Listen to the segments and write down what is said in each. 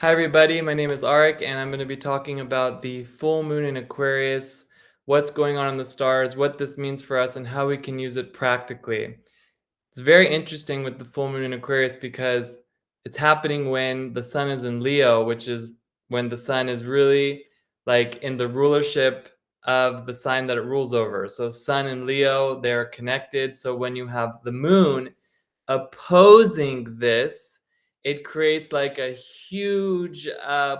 Hi, everybody. My name is Arik, and I'm going to be talking about the full moon in Aquarius, what's going on in the stars, what this means for us, and how we can use it practically. It's very interesting with the full moon in Aquarius because it's happening when the sun is in Leo, which is when the sun is really like in the rulership of the sign that it rules over. So, sun and Leo, they're connected. So, when you have the moon opposing this, it creates like a huge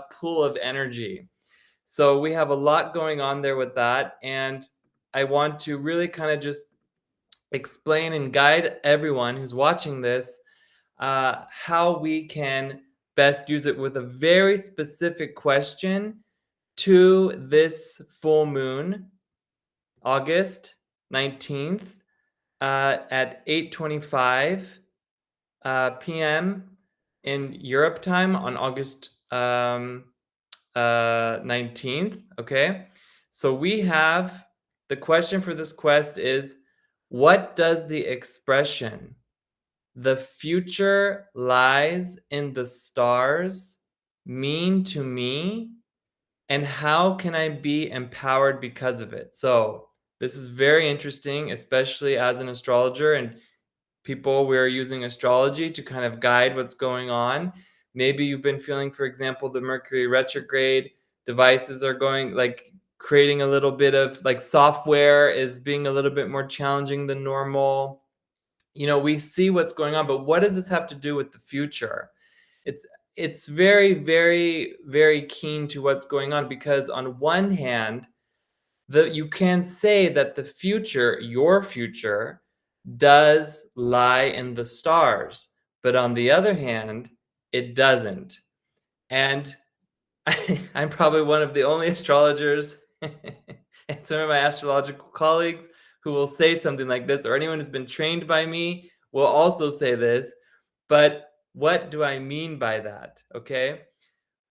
pool of energy. So we have a lot going on there with that. And I want to really kind of just explain and guide everyone who's watching this how we can best use it with a very specific question to this full moon, August 19th at 8:25 p.m. in Europe time on August 19th. Okay. So we have the question for this quest is, what does the expression, the future lies in the stars, mean to me? And how can I be empowered because of it? So this is very interesting, especially as an astrologer and people, we're using astrology to kind of guide what's going on. Maybe you've been feeling, for example, the Mercury retrograde devices are going like creating a little bit of like software is being a little bit more challenging than normal. We see what's going on, but what does this have to do with the future? It's it's very, very, very keen to what's going on because on one hand, you can say that the future, your future, does lie in the stars, but on the other hand, it doesn't. And I'm probably one of the only astrologers and some of my astrological colleagues who will say something like this, or anyone who's been trained by me will also say this. But what do I mean by that? Okay.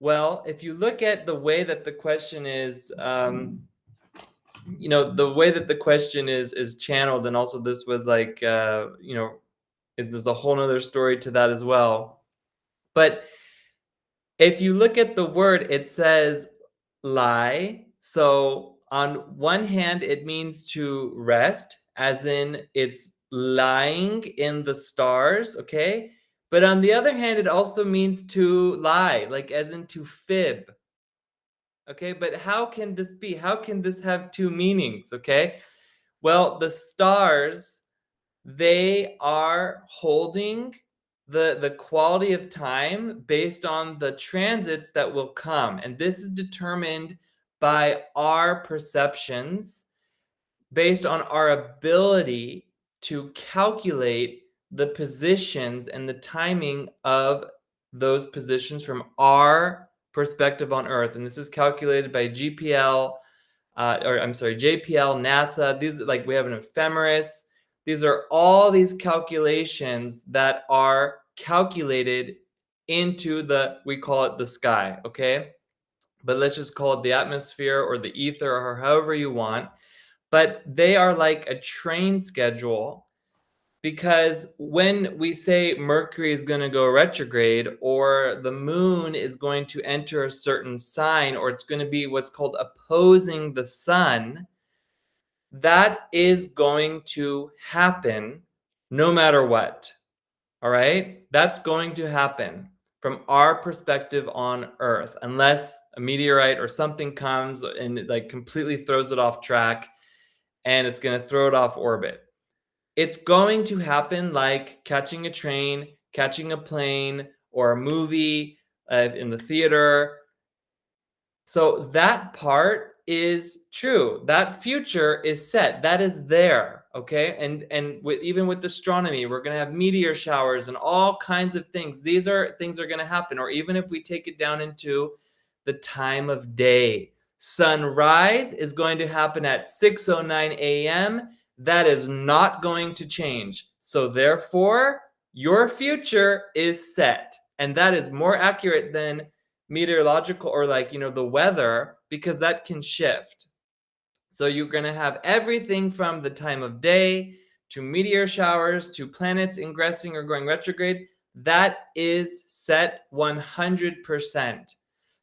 Well, if you look at the way that the question is, the way that the question is channeled, and also this was like, there's a whole nother story to that as well. But if you look at the word, it says lie. So on one hand, it means to rest, as in it's lying in the stars, okay? But on the other hand, it also means to lie, like as in to fib. Okay, but how can this be? How can this have two meanings? Okay, well, the stars, they are holding the quality of time based on the transits that will come, and this is determined by our perceptions based on our ability to calculate the positions and the timing of those positions from our perspective on Earth. And this is calculated by JPL, NASA. These, like, we have an ephemeris. These are all these calculations that are calculated into we call it the sky, okay? But let's just call it the atmosphere or the ether or however you want. But they are like a train schedule, because when we say Mercury is going to go retrograde, or the moon is going to enter a certain sign, or it's going to be what's called opposing the sun, that is going to happen no matter what. All right? That's going to happen from our perspective on Earth, unless a meteorite or something comes and it like completely throws it off track, and it's going to throw it off orbit. It's going to happen like catching a train, catching a plane, or a movie in the theater. So that part is true. That future is set. That is there. Okay. And even with astronomy, we're going to have meteor showers and all kinds of things. These are things that are going to happen. Or even if we take it down into the time of day, sunrise is going to happen at 6:09 a.m. That is not going to change. So therefore, your future is set. And that is more accurate than meteorological or the weather, because that can shift. So you're going to have everything from the time of day to meteor showers to planets ingressing or going retrograde. that is set 100%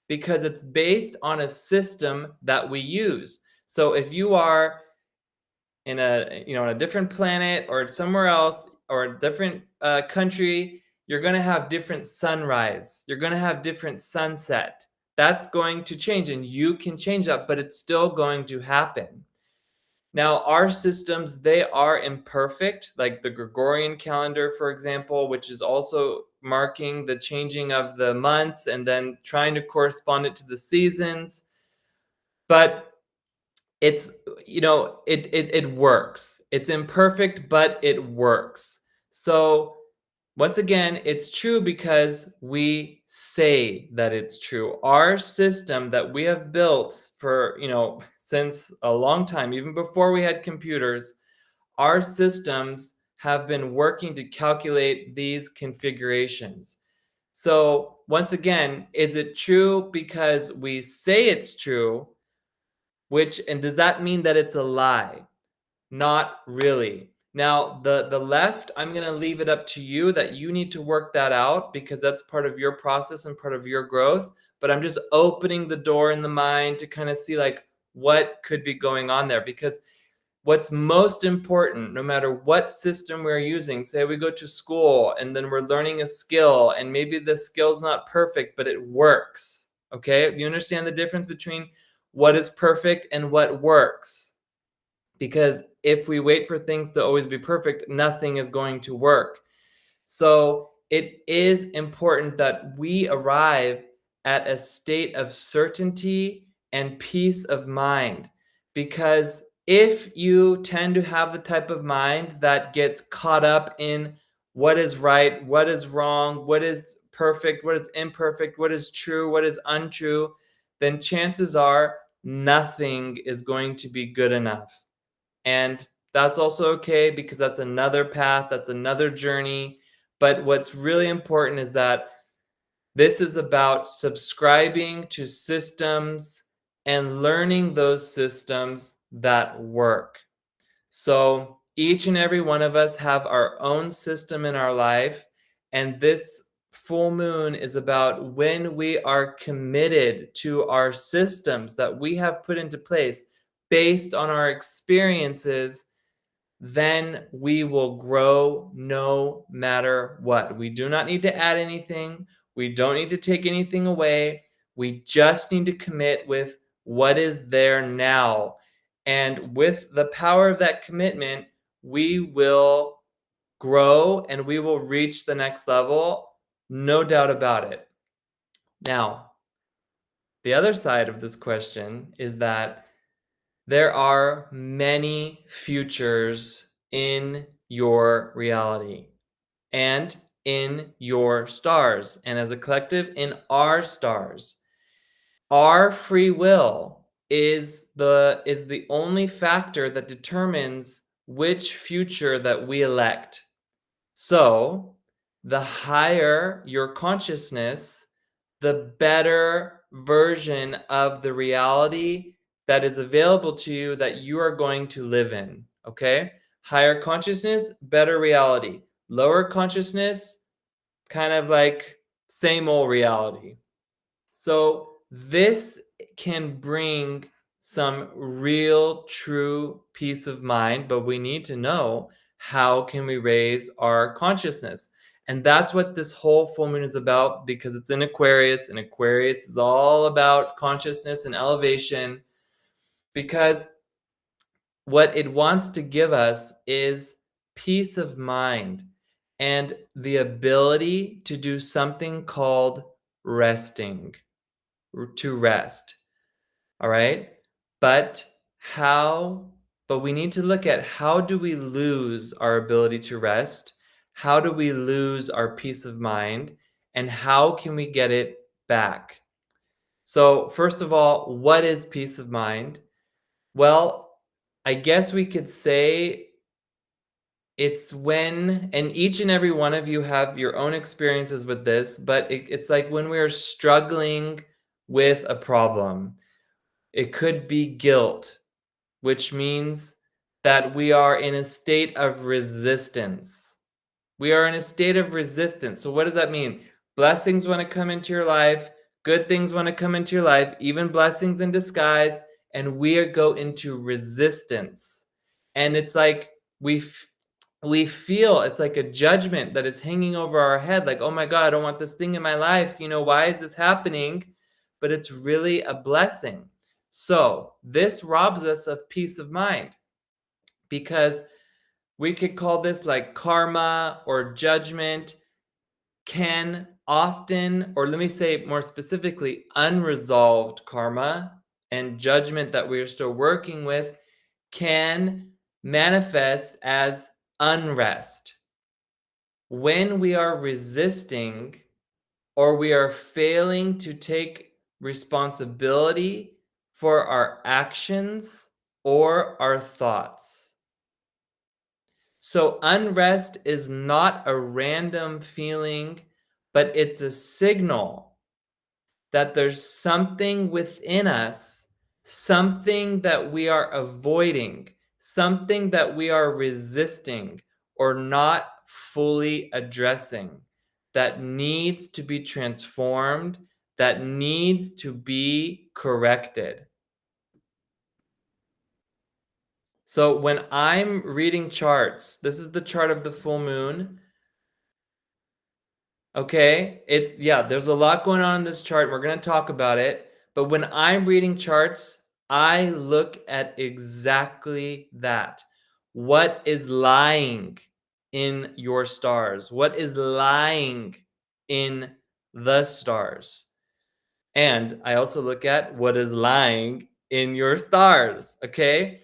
because it's based on a system that we use. So if you are in on a different planet or somewhere else or a different country, you're going to have different sunrise. You're going to have different sunset. That's going to change, and you can change that, but it's still going to happen. Now, our systems, they are imperfect, like the Gregorian calendar, for example, which is also marking the changing of the months and then trying to correspond it to the seasons. But it's, it works. It's imperfect, but it works. So once again, it's true because we say that it's true. Our system that we have built for, since a long time, even before we had computers, our systems have been working to calculate these configurations. So once again, is it true because we say it's true? And does that mean that it's a lie? Not really. Now, the left, I'm going to leave it up to you that you need to work that out because that's part of your process and part of your growth. But I'm just opening the door in the mind to kind of see like what could be going on there. Because what's most important, no matter what system we're using, say we go to school and then we're learning a skill and maybe the skill's not perfect, but it works. Okay? You understand the difference between what is perfect and what works? Because if we wait for things to always be perfect, nothing is going to work. So it is important that we arrive at a state of certainty and peace of mind. Because if you tend to have the type of mind that gets caught up in what is right, what is wrong, what is perfect, what is imperfect, what is true, what is untrue, then chances are nothing is going to be good enough. And that's also okay because that's another path, that's another journey. But what's really important is that this is about subscribing to systems and learning those systems that work. So each and every one of us have our own system in our life, and this full moon is about when we are committed to our systems that we have put into place based on our experiences, then we will grow no matter what. We do not need to add anything. We don't need to take anything away. We just need to commit with what is there now. And with the power of that commitment, we will grow and we will reach the next level. No doubt about it. Now, the other side of this question is that there are many futures in your reality and in your stars, and as a collective, in our stars. Our free will is the only factor that determines which future that we elect. So, the higher your consciousness, the better version of the reality that is available to you that you are going to live in. Okay? Higher consciousness, better reality. Lower consciousness, kind of like same old reality. So this can bring some real, true peace of mind, but we need to know how can we raise our consciousness. And that's what this whole full moon is about because it's in Aquarius, and Aquarius is all about consciousness and elevation because what it wants to give us is peace of mind and the ability to do something called resting, to rest. All right? But how but we need to look at how do we lose our ability to rest? How do we lose our peace of mind? And how can we get it back? So, first of all, what is peace of mind? Well, I guess we could say it's when, and each and every one of you have your own experiences with this, but it's like when we're struggling with a problem. It could be guilt, which means that we are in a state of resistance. We are in a state of resistance. So what does that mean? Blessings want to come into your life, good things want to come into your life, even blessings in disguise, and we go into resistance. And it's like we feel it's like a judgment that is hanging over our head, like, oh my God, I don't want this thing in my life. Why is this happening? But it's really a blessing. So this robs us of peace of mind, because we could call this like karma or judgment, can often, or let me say more specifically, unresolved karma and judgment that we are still working with can manifest as unrest. When we are resisting or we are failing to take responsibility for our actions or our thoughts. So unrest is not a random feeling, but it's a signal that there's something within us, something that we are avoiding, something that we are resisting or not fully addressing, that needs to be transformed, that needs to be corrected. So when I'm reading charts, this is the chart of the full moon. Okay, there's a lot going on in this chart. We're going to talk about it. But when I'm reading charts, I look at exactly that. What is lying in your stars? What is lying in the stars? And I also look at what is lying in your stars, okay?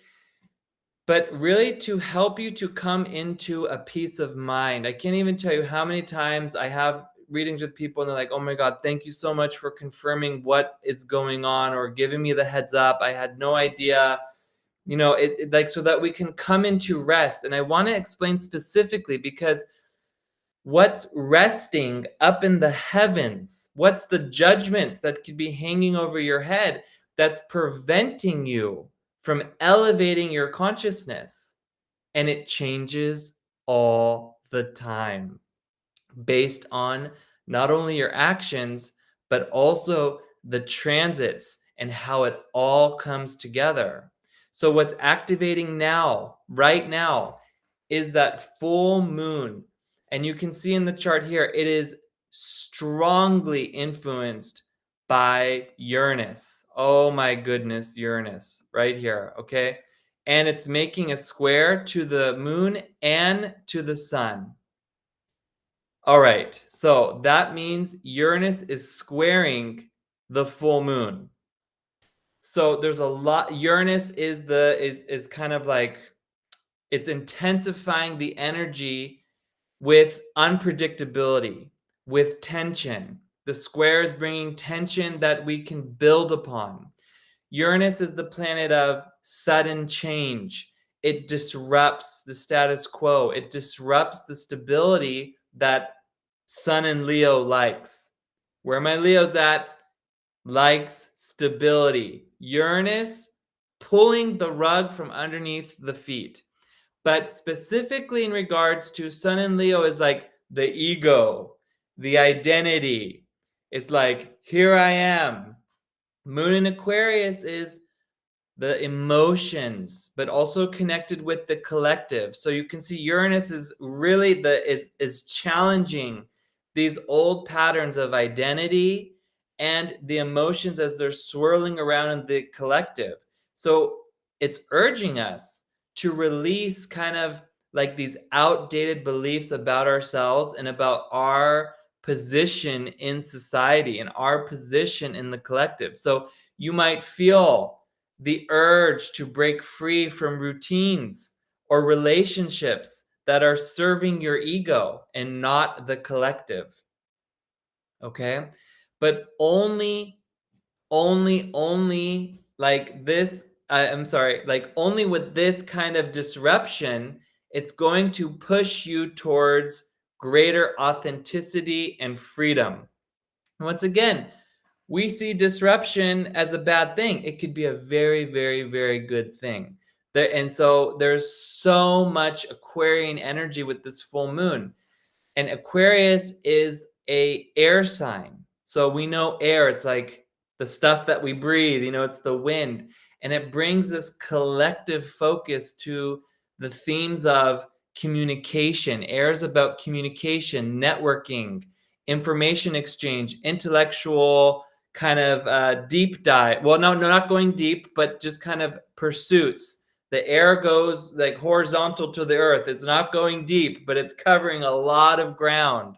But really to help you to come into a peace of mind. I can't even tell you how many times I have readings with people and they're like, oh my God, thank you so much for confirming what is going on or giving me the heads up. I had no idea, like, so that we can come into rest. And I want to explain specifically, because what's resting up in the heavens? What's the judgments that could be hanging over your head that's preventing you from elevating your consciousness? And it changes all the time based on not only your actions, but also the transits and how it all comes together. So what's activating now, right now, is that full moon. And you can see in the chart here, it is strongly influenced by Uranus. Oh my goodness, Uranus, right here, okay? And it's making a square to the moon and to the sun. All right, so that means Uranus is squaring the full moon. So there's a lot. Uranus is kind of like, it's intensifying the energy with unpredictability, with tension. The square is bringing tension that we can build upon. Uranus is the planet of sudden change. It disrupts the status quo. It disrupts the stability that Sun and Leo likes. Where my Leo's at likes stability. Uranus pulling the rug from underneath the feet. But specifically in regards to Sun and Leo is like the ego, the identity. It's like, here I am. Moon in Aquarius is the emotions, but also connected with the collective. So you can see Uranus is really is challenging these old patterns of identity and the emotions as they're swirling around in the collective. So it's urging us to release kind of like these outdated beliefs about ourselves and about our position in society and our position in the collective. So you might feel the urge to break free from routines or relationships that are serving your ego and not the collective. Okay? But only like this, I'm sorry, like only with this kind of disruption, it's going to push you towards greater authenticity and freedom. Once again, we see disruption as a bad thing. It could be a very, very, very good thing. And so there's so much Aquarian energy with this full moon. And Aquarius is a air sign. So we know air, it's like the stuff that we breathe, it's the wind. And it brings this collective focus to the themes of communication. Air is about communication, networking, information exchange, intellectual kind of deep dive. Well, no, not going deep, but just kind of pursuits. The air goes like horizontal to the earth. It's not going deep, but it's covering a lot of ground.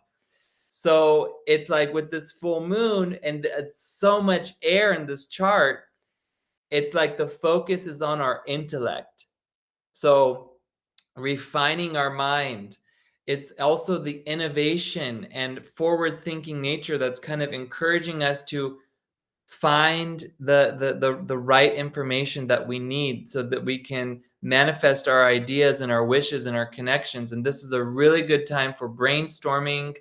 So it's like with this full moon and it's so much air in this chart, it's like the focus is on our intellect. So refining our mind. It's also the innovation and forward thinking nature that's kind of encouraging us to find the right information that we need so that we can manifest our ideas and our wishes and our connections. And this is a really good time for brainstorming,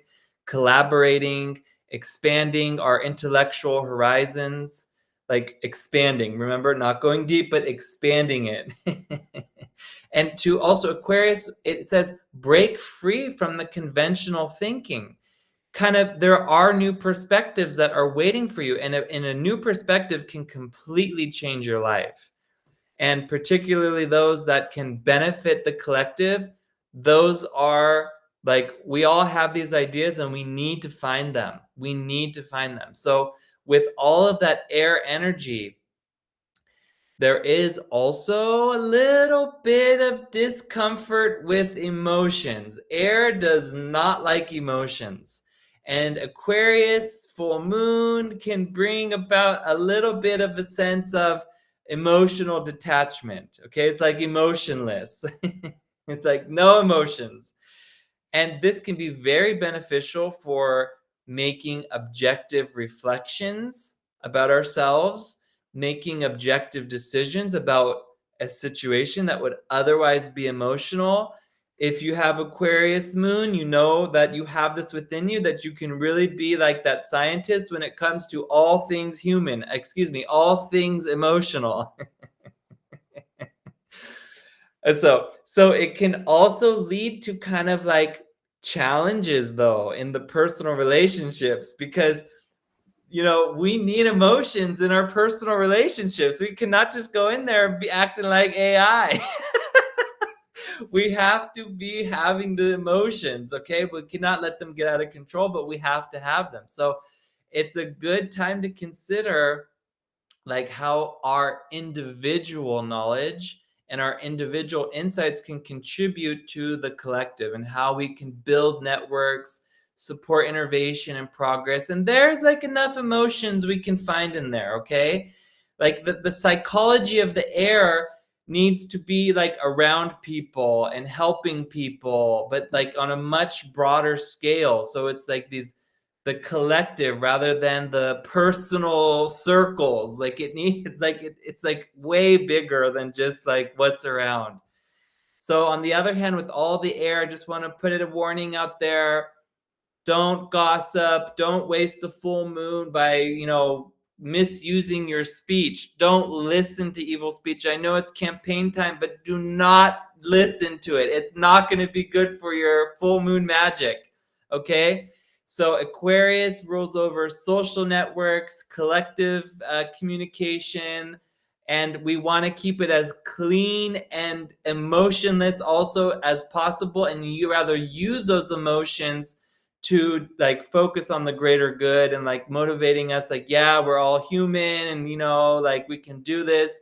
collaborating, expanding our intellectual horizons, like expanding, remember, not going deep but expanding it. And to also Aquarius, it says break free from the conventional thinking. Kind of, there are new perspectives that are waiting for you, and a new perspective can completely change your life, and particularly those that can benefit the collective. Those are like, we all have these ideas and we need to find them. So with all of that air energy, there is also a little bit of discomfort with emotions. Air does not like emotions. And Aquarius full moon can bring about a little bit of a sense of emotional detachment. Okay, it's like emotionless. It's like no emotions. And this can be very beneficial for making objective reflections about ourselves, making objective decisions about a situation that would otherwise be emotional. If you have Aquarius moon, you know that you have this within you, that you can really be like that scientist when it comes to all things human, all things emotional. So it can also lead to kind of like challenges though in the personal relationships, because we need emotions in our personal relationships. We cannot just go in there and be acting like AI. We have to be having the emotions, okay? We cannot let them get out of control, but we have to have them. So it's a good time to consider like how our individual knowledge and our individual insights can contribute to the collective, and how we can build networks, support innovation and progress. And there's like enough emotions we can find in there, okay? Like the psychology of the air needs to be like around people and helping people, but like on a much broader scale. So it's like the collective rather than the personal circles. Like it needs like it's like way bigger than just like what's around. So on the other hand, with all the air, I just want to put a warning out there. Don't gossip. Don't waste the full moon by, misusing your speech. Don't listen to evil speech. I know it's campaign time, but do not listen to it. It's not going to be good for your full moon magic. Okay? So Aquarius rules over social networks, collective communication, and we want to keep it as clean and emotionless also as possible. And you rather use those emotions to like focus on the greater good and like motivating us, like, yeah, we're all human and like we can do this.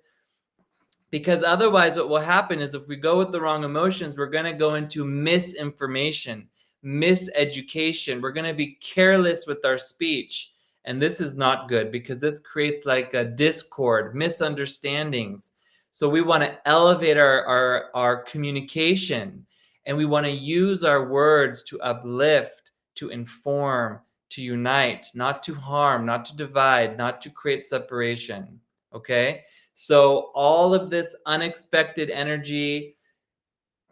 Because otherwise what will happen is, if we go with the wrong emotions, we're going to go into misinformation, miseducation. We're going to be careless with our speech, and this is not good, because this creates like a discord, misunderstandings. So we want to elevate our communication, and we want to use our words to uplift, to inform, to unite, not to harm, not to divide, not to create separation. Okay? So all of this unexpected energy,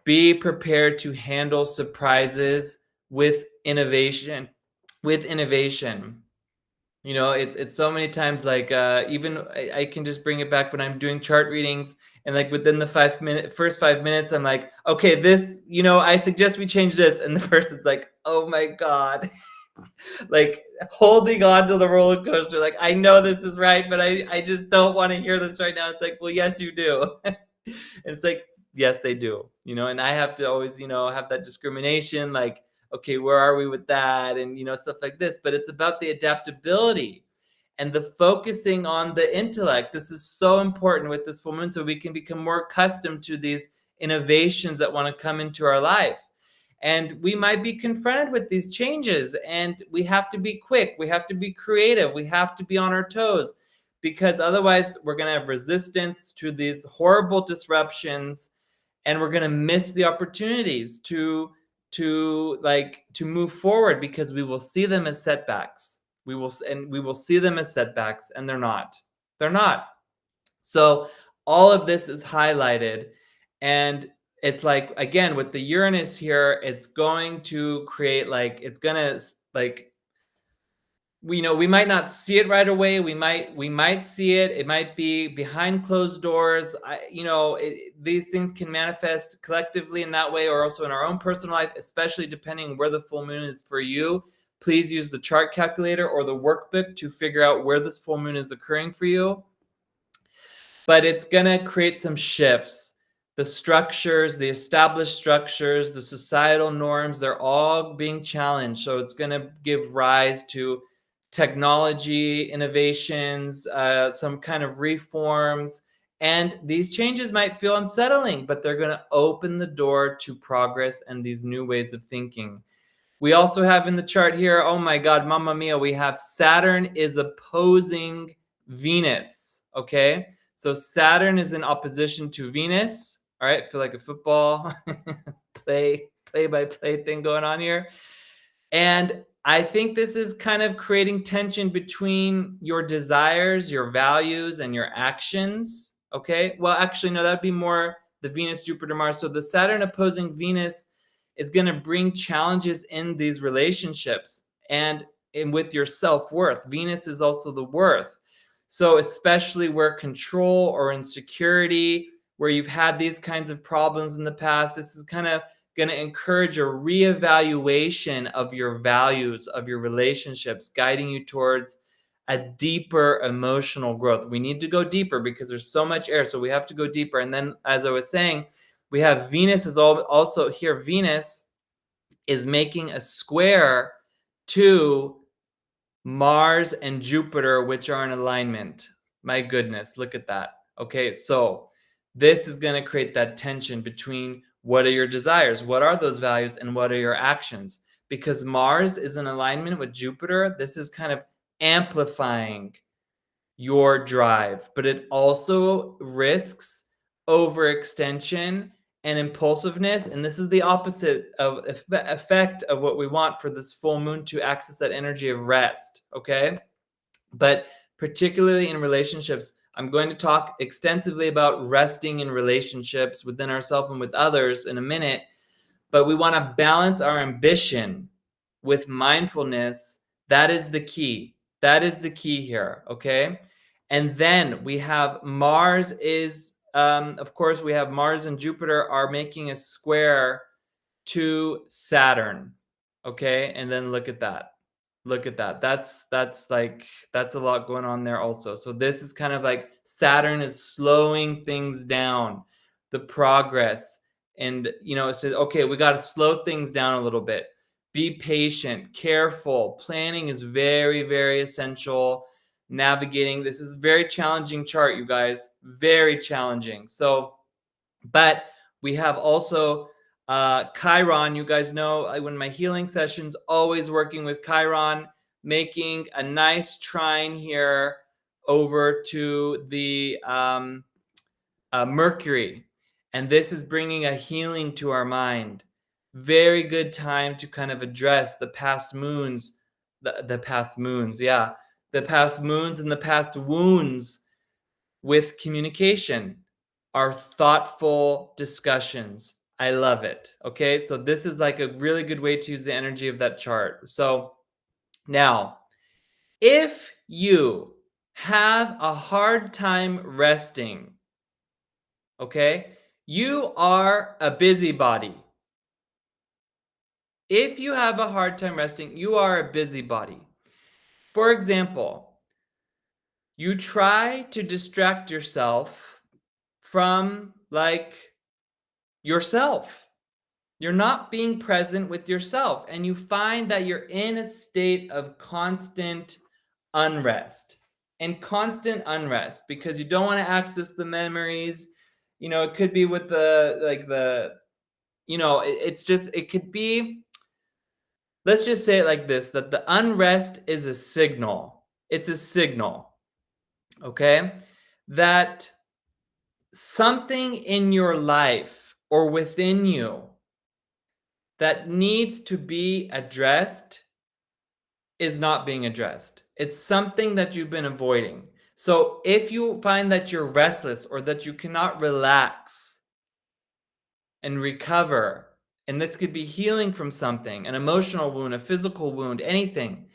be prepared to handle surprises with innovation. It's so many times, like, even I can just bring it back when I'm doing chart readings, and like within the first 5 minutes, I'm like, okay, this, I suggest we change this, and the person's like, oh my god, like holding on to the roller coaster, like, I know this is right, but I just don't want to hear this right now. It's like, well, yes, you do. And it's like, yes, they do, and I have to always, have that discrimination, like, okay, where are we with that, and stuff like this. But it's about the adaptability and the focusing on the intellect. This is so important with this full moon, so we can become more accustomed to these innovations that want to come into our life. And we might be confronted with these changes, and we have to be quick, we have to be creative, we have to be on our toes, because otherwise we're going to have resistance to these horrible disruptions, and we're going to miss the opportunities to move forward, because we will see them as setbacks. We will see them as setbacks, and they're not. So all of this is highlighted, and it's like, again, with the Uranus here, it's going to create, like, it's gonna, like, we might not see it right away. We might see it. It might be behind closed doors. These things can manifest collectively in that way, or also in our own personal life, especially depending where the full moon is for you. Please use the chart calculator or the workbook to figure out where this full moon is occurring for you. But it's going to create some shifts. The structures, the established structures, the societal norms, they're all being challenged. So it's going to give rise to technology, innovations, some kind of reforms. And these changes might feel unsettling, but they're going to open the door to progress and these new ways of thinking. We also have in the chart here, oh my God, Mamma Mia, we have Saturn is opposing Venus, okay? So Saturn is in opposition to Venus. All right, I feel like a football play-by-play thing going on here. And I think this is kind of creating tension between your desires, your values, and your actions. Okay, well, actually, no, that'd be more the Venus, Jupiter, Mars. So the Saturn opposing Venus is going to bring challenges in these relationships and with your self-worth. Venus is also the worth. So especially where control or insecurity, where you've had these kinds of problems in the past, this is kind of going to encourage a reevaluation of your values, of your relationships, guiding you towards a deeper emotional growth. We need to go deeper because there's so much air, so we have to go deeper. And then, as I was saying, we have Venus is also here. Venus is making a square to Mars and Jupiter, which are in alignment. My goodness, look at that. Okay, so this is going to create that tension between what are your desires, what are those values, and what are your actions. Because Mars is in alignment with Jupiter, this is kind of amplifying your drive, but it also risks overextension and impulsiveness. And this is the opposite of effect of what we want for this full moon, to access that energy of rest. Okay. But particularly in relationships, I'm going to talk extensively about resting in relationships within ourselves and with others in a minute. But we want to balance our ambition with mindfulness. That is the key. That is the key here. Okay. And then we have Mars is, of course, we have Mars and Jupiter are making a square to Saturn. Okay. And then look at that. Look at that. That's a lot going on there also. So this is kind of like Saturn is slowing things down, the progress. And, it says, okay, we got to slow things down a little bit. Be patient, careful. Planning is very, very essential. Navigating. This is a very challenging chart, you guys. Very challenging. So, but we have also Chiron. You guys know, when my healing sessions, always working with Chiron, making a nice trine here over to the Mercury. And this is bringing a healing to our mind. Very good time to kind of address the past moons, the past moons, yeah, the past moons and the past wounds with communication, our thoughtful discussions. I love it. Okay, so this is like a really good way to use the energy of that chart. So now, If you have a hard time resting, okay, you are a busybody. If you have a hard time resting, you are a busybody. For example, you try to distract yourself from like yourself. You're not being present with yourself, and you find that you're in a state of constant unrest and constant unrest because you don't want to access the memories. It could be with it's just, it could be, let's just say it like this, that the unrest is a signal. It's a signal, okay? That something in your life or within you that needs to be addressed is not being addressed. It's something that you've been avoiding. So if you find that you're restless or that you cannot relax and recover, and this could be healing from something, an emotional wound, a physical wound, anything,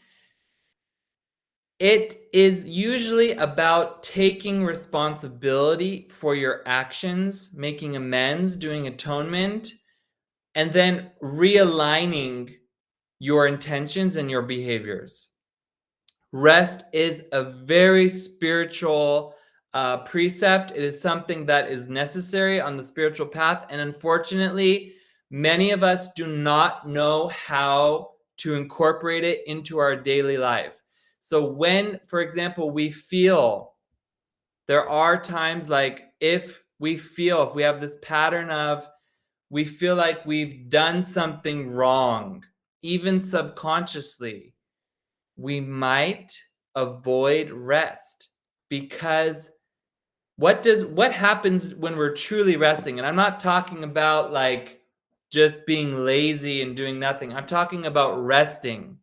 it is usually about taking responsibility for your actions, making amends, doing atonement, and then realigning your intentions and your behaviors. Rest is a very spiritual precept. It is something that is necessary on the spiritual path. And unfortunately, many of us do not know how to incorporate it into our daily life. So when, for example, there are times like if we have this pattern of, we feel like we've done something wrong, even subconsciously, we might avoid rest, because what happens when we're truly resting? And I'm not talking about like just being lazy and doing nothing. I'm talking about resting.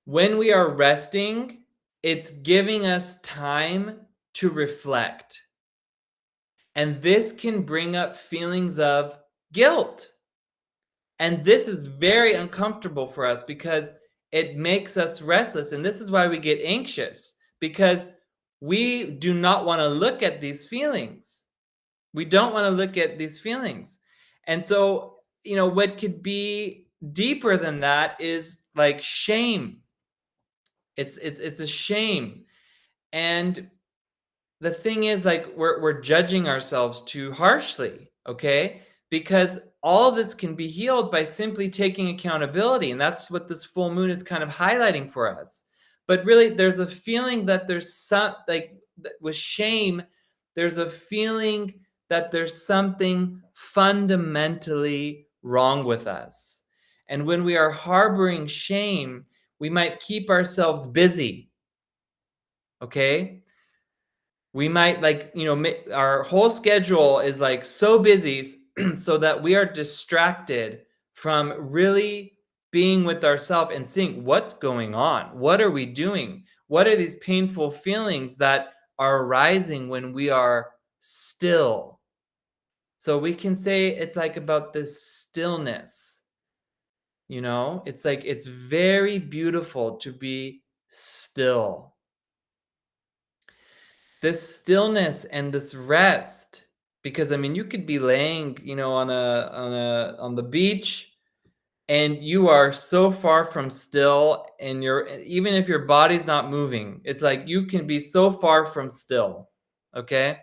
When we are resting, it's giving us time to reflect. And this can bring up feelings of guilt. And this is very uncomfortable for us because it makes us restless. And this is why we get anxious, because we do not want to look at these feelings. We don't want to look at these feelings. And so, what could be deeper than that is like shame. It's a shame. And the thing is, like, we're judging ourselves too harshly, okay? Because all of this can be healed by simply taking accountability, and that's what this full moon is kind of highlighting for us. But really, there's a feeling that there's with shame, there's a feeling that there's something fundamentally wrong with us. And when we are harboring shame, we might keep ourselves busy, okay? We might our whole schedule is like so busy so that we are distracted from really being with ourselves and seeing what's going on. What are we doing? What are these painful feelings that are arising when we are still? So we can say it's like about this stillness. It's like it's very beautiful to be still. This stillness and this rest, because I mean, you could be laying on the beach, and you are so far from still, and you're, even if your body's not moving, it's like you can be so far from still. Okay,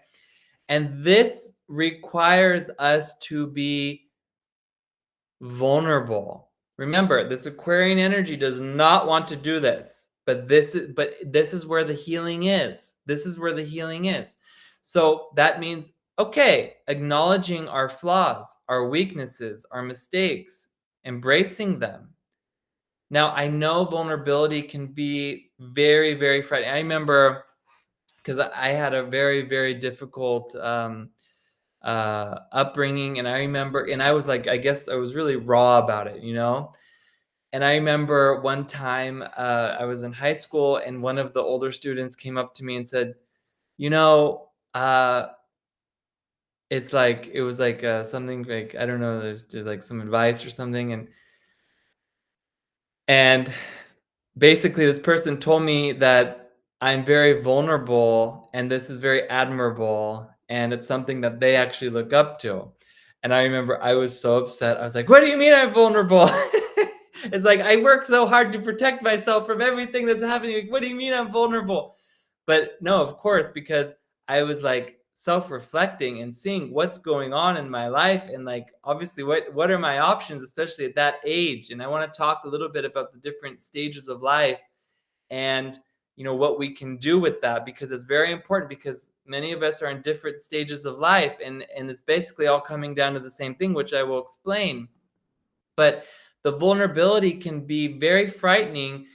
and this requires us to be vulnerable. Remember, this Aquarian energy does not want to do this, but this is where the healing is. This is where the healing is. So that means, okay, acknowledging our flaws, our weaknesses, our mistakes, embracing them. Now, I know vulnerability can be very, very frightening. I remember, because I had a very, very difficult upbringing, and I remember, and I was like, I guess I was really raw about it. And I remember one time I was in high school, and one of the older students came up to me and said, you know uh it was like something like, I don't know, there's like some advice or something, and basically this person told me that I'm very vulnerable and this is very admirable and it's something that they actually look up to. And I remember I was so upset. I was like, "What do you mean I'm vulnerable?" It's like I work so hard to protect myself from everything that's happening. Like, what do you mean I'm vulnerable? But no, of course, because I was like self-reflecting and seeing what's going on in my life and like obviously what are my options, especially at that age. And I want to talk a little bit about the different stages of life and what we can do with that, because it's very important, because many of us are in different stages of life, and it's basically all coming down to the same thing, which I will explain. But the vulnerability can be very frightening,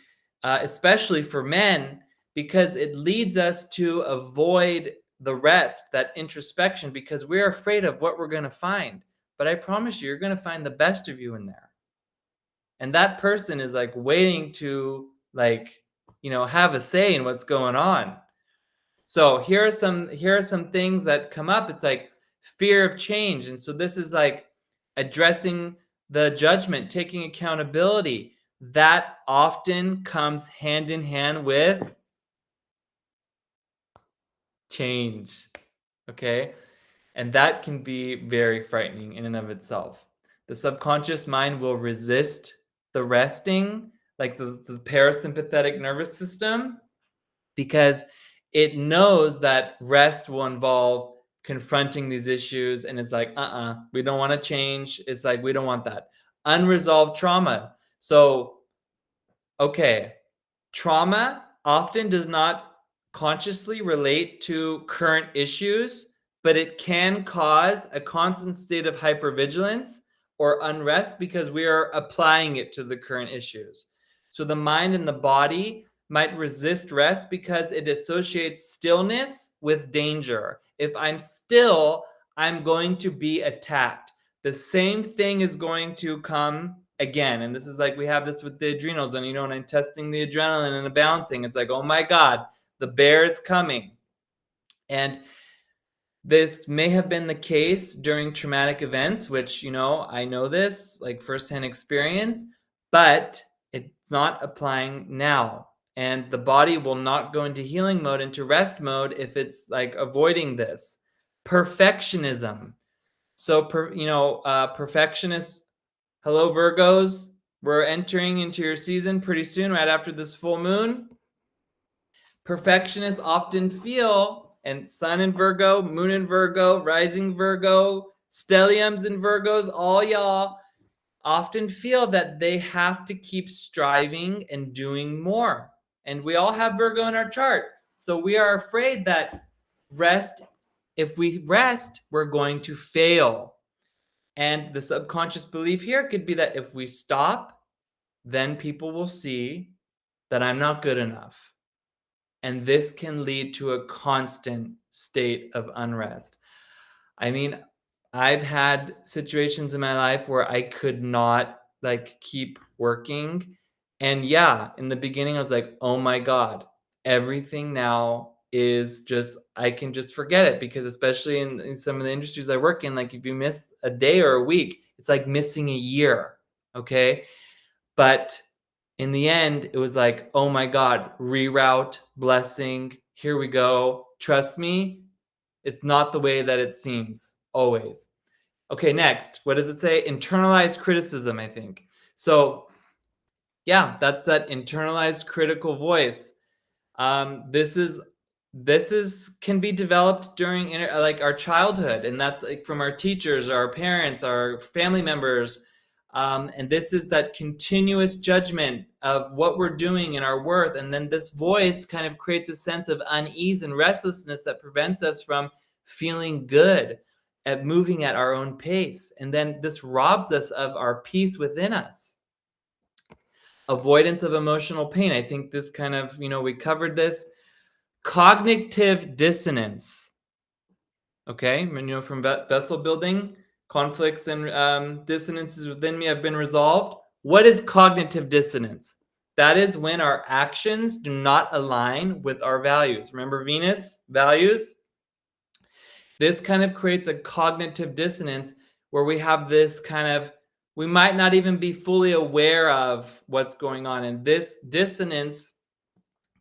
especially for men, because it leads us to avoid the rest, that introspection, because we're afraid of what we're going to find. But I promise you, you're going to find the best of you in there. And that person is like waiting to have a say in what's going on. So here are some things that come up. It's like fear of change. And so this is like addressing the judgment, taking accountability. That often comes hand in hand with change. Okay? And that can be very frightening in and of itself. The subconscious mind will resist the resting, like the parasympathetic nervous system, because it knows that rest will involve confronting these issues. And it's like, we don't want to change. It's like, we don't want that. Unresolved trauma. So, okay, trauma often does not consciously relate to current issues, but it can cause a constant state of hypervigilance or unrest because we are applying it to the current issues. So the mind and the body might resist rest because it associates stillness with danger. If I'm still, I'm going to be attacked. The same thing is going to come again. And this is like we have this with the adrenals, and when I'm testing the adrenaline and the balancing, it's like, oh my God, the bear is coming. And this may have been the case during traumatic events, which, I know this like firsthand experience, but it's not applying now. And the body will not go into healing mode, into rest mode, if it's like avoiding this. Perfectionism. So, perfectionists, hello, Virgos. We're entering into your season pretty soon, right after this full moon. Perfectionists often feel, and sun in Virgo, moon in Virgo, rising Virgo, stelliums in Virgos, all y'all often feel that they have to keep striving and doing more. And we all have Virgo in our chart. So we are afraid that if we rest, we're going to fail. And the subconscious belief here could be that if we stop, then people will see that I'm not good enough. And this can lead to a constant state of unrest. I mean, I've had situations in my life where I could not keep working. And yeah, in the beginning, I was like, oh my God, everything now is just, I can just forget it, because especially in some of the industries I work in, like if you miss a day or a week, it's like missing a year. Okay. But in the end, it was like, oh my God, reroute, blessing, here we go. Trust me, it's not the way that it seems, always. Okay, next, what does it say? Internalized criticism, I think. So yeah, that's that internalized critical voice. This is can be developed during like our childhood, and that's like from our teachers, our parents, our family members. And this is that continuous judgment of what we're doing and our worth. And then this voice kind of creates a sense of unease and restlessness that prevents us from feeling good at moving at our own pace. And then this robs us of our peace within us. Avoidance of emotional pain. I think this kind of, we covered this. Cognitive dissonance. Okay, from vessel building, conflicts and dissonances within me have been resolved. What is cognitive dissonance? That is when our actions do not align with our values. Remember Venus, values? This kind of creates a cognitive dissonance where we have this kind of we might not even be fully aware of what's going on. And this dissonance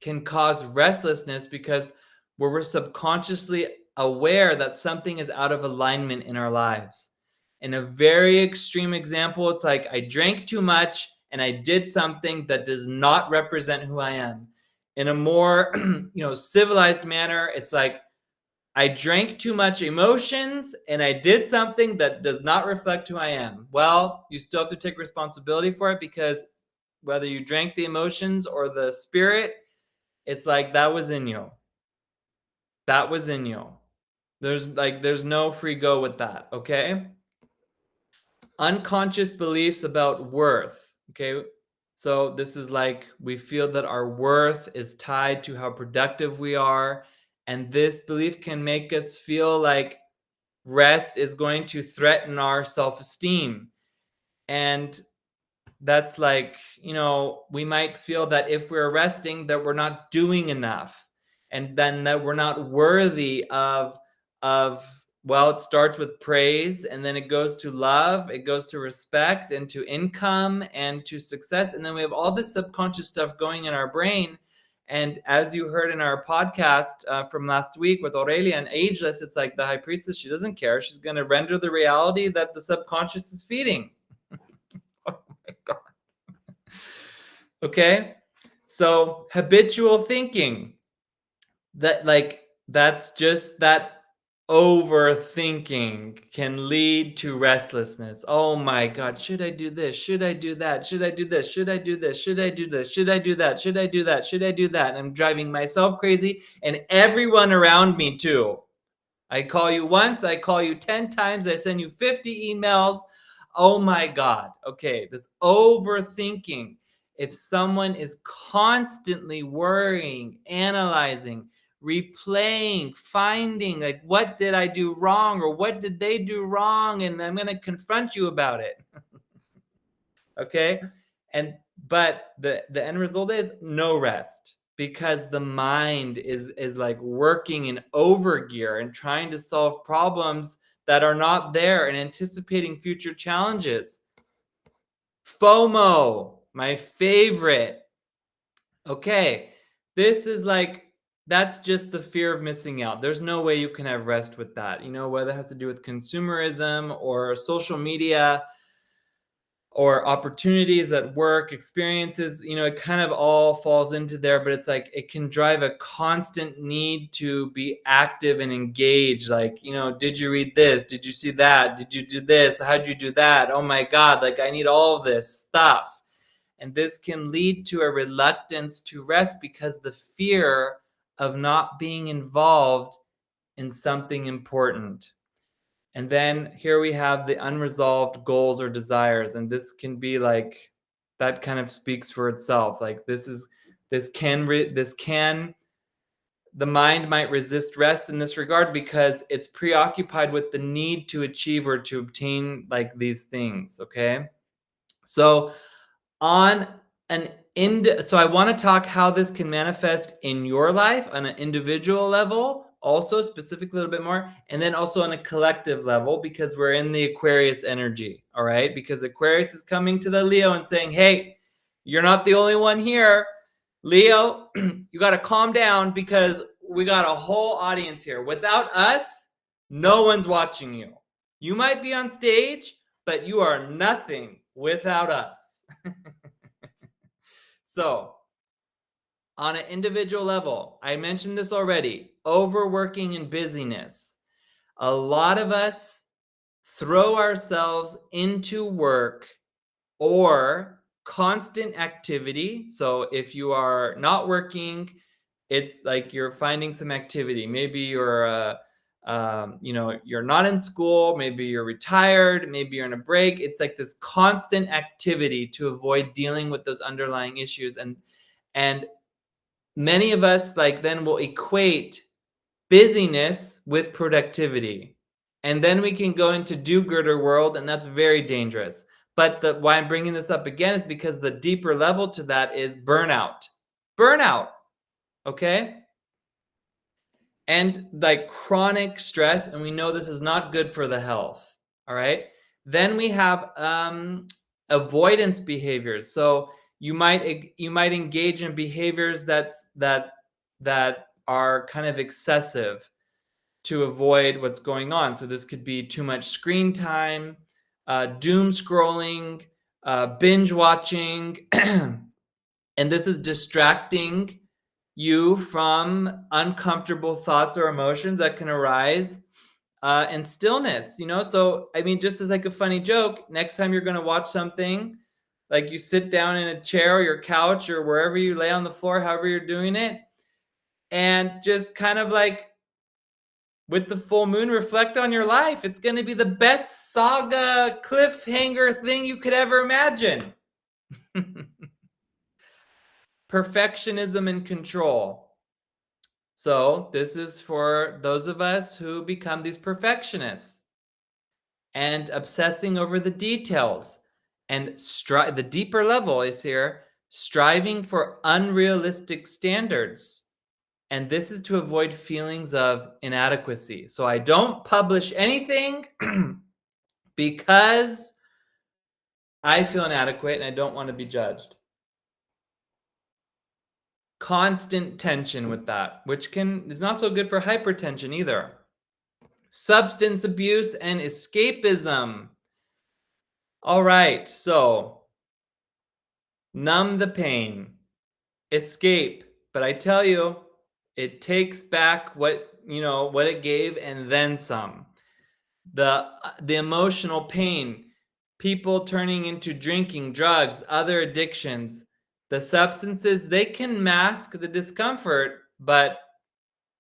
can cause restlessness because we're subconsciously aware that something is out of alignment in our lives. In a very extreme example, it's like I drank too much and I did something that does not represent who I am. In a more, civilized manner, it's like I drank too much emotions and I did something that does not reflect who I am. Well, you still have to take responsibility for it, because whether you drank the emotions or the spirit, it's like that was in you. That was in you. There's no free go with that, okay? Unconscious beliefs about worth, okay? So this is like we feel that our worth is tied to how productive we are, and this belief can make us feel like rest is going to threaten our self-esteem. And that's like, we might feel that if we're resting, that we're not doing enough, and then that we're not worthy of well, it starts with praise, and then it goes to love, it goes to respect, and to income, and to success. And then we have all this subconscious stuff going in our brain. And as you heard in our podcast from last week with Aurelia and Ageless, it's like the high priestess, she doesn't care. She's going to render the reality that the subconscious is feeding. Oh my God. Okay, so habitual thinking, that's just that overthinking can lead to restlessness. Oh my God, should I do this? Should I do that? Should I do this? Should I do this? Should I do this? Should I do that? Should I do that? Should I do that? And I'm driving myself crazy and everyone around me too. I call you once, I call you 10 times, I send you 50 emails. Oh my God. Okay, this overthinking. If someone is constantly worrying, analyzing, replaying, finding, like, what did I do wrong or what did they do wrong? And I'm going to confront you about it. Okay. But the end result is no rest, because the mind is like working in overgear and trying to solve problems that are not there and anticipating future challenges. FOMO, my favorite. Okay, this is like, that's just the fear of missing out. There's no way you can have rest with that. Whether it has to do with consumerism or social media or opportunities at work, experiences, it kind of all falls into there. But it's like it can drive a constant need to be active and engaged. Like, did you read this? Did you see that? Did you do this? How'd you do that? Oh my God, like I need all of this stuff. And this can lead to a reluctance to rest because the fear of not being involved in something important. And then here we have the unresolved goals or desires. And this can be like, that kind of speaks for itself. Like the mind might resist rest in this regard because it's preoccupied with the need to achieve or to obtain like these things. Okay. So on so I want to talk how this can manifest in your life on an individual level, also specifically a little bit more, and then also on a collective level, because we're in the Aquarius energy. All right, because Aquarius is coming to the Leo and saying, hey, you're not the only one here, Leo. You got to calm down, because we got a whole audience here. Without us, no one's watching you. You might be on stage, but you are nothing without us. So, on an individual level, I mentioned this already, overworking and busyness. A lot of us throw ourselves into work or constant activity. So, if you are not working, it's like you're finding some activity. Maybe you're you're not in school, maybe you're retired, maybe you're in a break. It's like this constant activity to avoid dealing with those underlying issues. And many of us like then will equate busyness with productivity. And then we can go into do-gooder world, and that's very dangerous. But why I'm bringing this up again is because the deeper level to that is burnout. Burnout, okay? And like chronic stress, and we know this is not good for the health, all right? Then we have avoidance behaviors. So you might engage in behaviors that are kind of excessive to avoid what's going on. So this could be too much screen time, doom scrolling, binge watching, and this is distracting you from uncomfortable thoughts or emotions that can arise, and stillness. So I mean, just as like a funny joke, next time you're going to watch something, like you sit down in a chair or your couch or wherever you lay on the floor, however you're doing it, and just kind of like with the full moon, reflect on your life. It's going to be the best saga cliffhanger thing you could ever imagine. Perfectionism and control. So this is for those of us who become these perfectionists and obsessing over the details. And the deeper level is here, striving for unrealistic standards. And this is to avoid feelings of inadequacy. So I don't publish anything because I feel inadequate and I don't want to be judged. Constant tension with that, which is not so good for hypertension either. Substance abuse and escapism. All right, so numb the pain, escape. But I tell you, it takes back what it gave and then some. The emotional pain, people turning into drinking, drugs, other addictions, the substances, they can mask the discomfort, but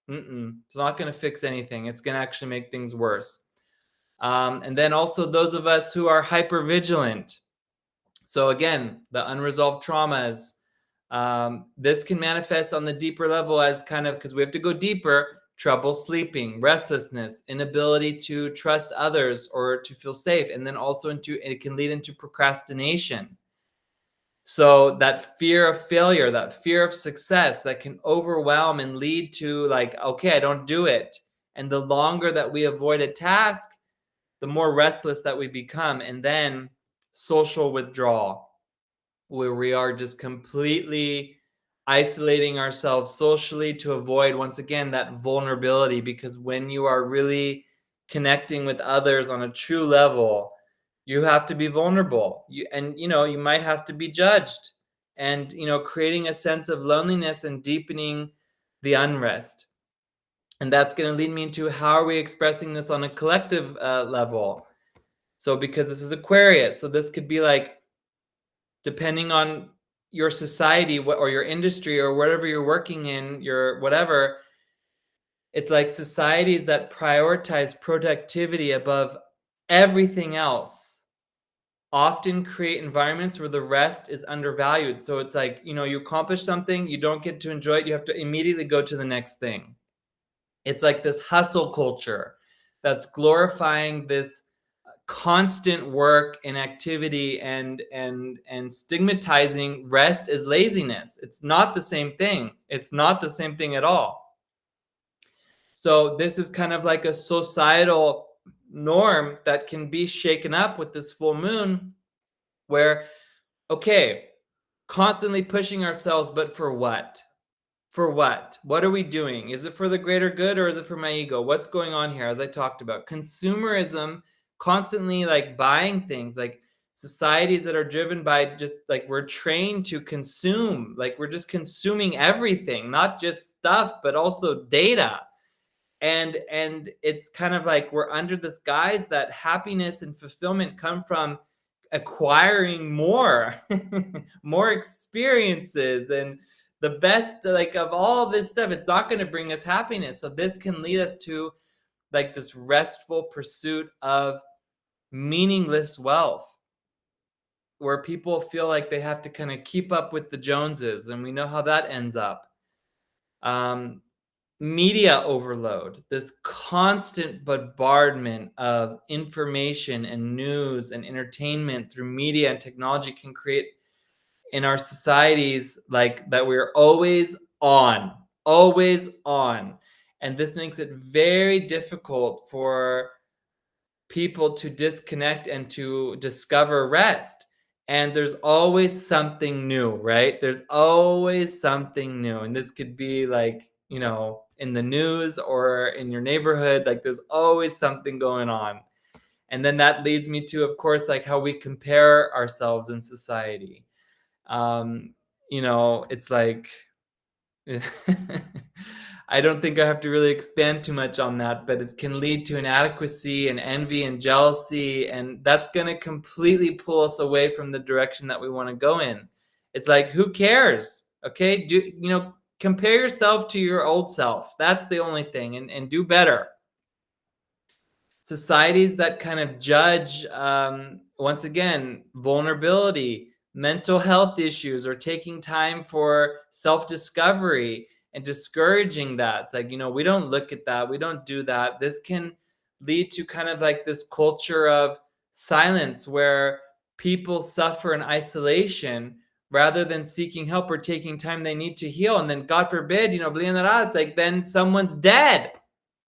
it's not going to fix anything. It's going to actually make things worse. And then also those of us who are hypervigilant. So again, the unresolved traumas. This can manifest on the deeper level as kind of, because we have to go deeper, trouble sleeping, restlessness, inability to trust others or to feel safe. And then also it can lead into procrastination. So that fear of failure, that fear of success, that can overwhelm and lead to like, okay, I don't do it. And the longer that we avoid a task, the more restless that we become. And then social withdrawal, where we are just completely isolating ourselves socially to avoid, once again, that vulnerability. Because when you are really connecting with others on a true level, you have to be vulnerable. You might have to be judged, and creating a sense of loneliness and deepening the unrest. And that's going to lead me into, how are we expressing this on a collective level? So because this is Aquarius, so this could be like, depending on your society or your industry or whatever you're working in, your whatever, it's like societies that prioritize productivity above everything else often create environments where the rest is undervalued. So it's like, you accomplish something, you don't get to enjoy it, you have to immediately go to the next thing. It's like this hustle culture that's glorifying this constant work and activity, and stigmatizing rest as laziness. It's not the same thing. It's not the same thing at all. So this is kind of like a societal norm that can be shaken up with this full moon, where, okay, constantly pushing ourselves, but for what? For what? What are we doing? Is it for the greater good, or is it for my ego? What's going on here? As I talked about, consumerism, constantly like buying things, like societies that are driven by just like, we're trained to consume, like we're just consuming everything, not just stuff, but also data. And it's kind of like we're under this guise that happiness and fulfillment come from acquiring more more experiences and the best, like, of all this stuff. It's not going to bring us happiness. So this can lead us to like this restful pursuit of meaningless wealth, where people feel like they have to kind of keep up with the Joneses, and we know how that ends up. Media overload, this constant bombardment of information and news and entertainment through media and technology can create in our societies like that we're always on, always on. And this makes it very difficult for people to disconnect and to discover rest. And there's always something new, right? There's always something new. And this could be like, in the news or in your neighborhood, like there's always something going on. And then that leads me to, of course, like how we compare ourselves in society. Um, it's like, I don't think I have to really expand too much on that, but it can lead to inadequacy and envy and jealousy, and that's going to completely pull us away from the direction that we want to go in. It's like, who cares? Okay, compare yourself to your old self. That's the only thing, and do better. Societies that kind of judge, once again, vulnerability, mental health issues, or taking time for self-discovery and discouraging that. It's like, we don't look at that. We don't do that. This can lead to kind of like this culture of silence where people suffer in isolation rather than seeking help or taking time they need to heal. And then God forbid, it's like then someone's dead.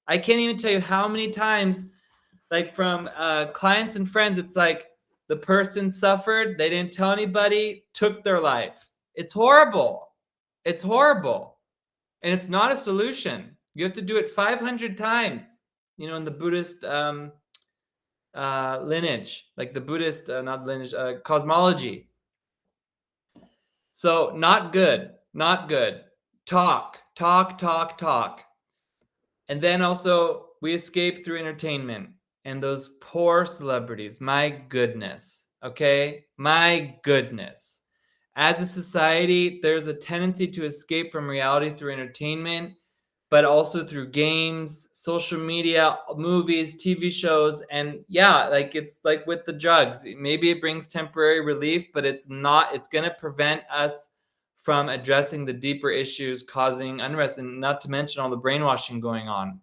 I can't even tell you how many times, like from clients and friends, it's like the person suffered, they didn't tell anybody, took their life. It's horrible. It's horrible. And it's not a solution. You have to do it 500 times, in the Buddhist lineage, like the Buddhist, not lineage, cosmology. So not good, not good. Talk. And then also we escape through entertainment. And those poor celebrities, my goodness, okay? My goodness. As a society, there's a tendency to escape from reality through entertainment, but also through games, social media, movies, TV shows. And yeah, like it's like with the drugs. Maybe it brings temporary relief, but it's going to prevent us from addressing the deeper issues causing unrest, and not to mention all the brainwashing going on.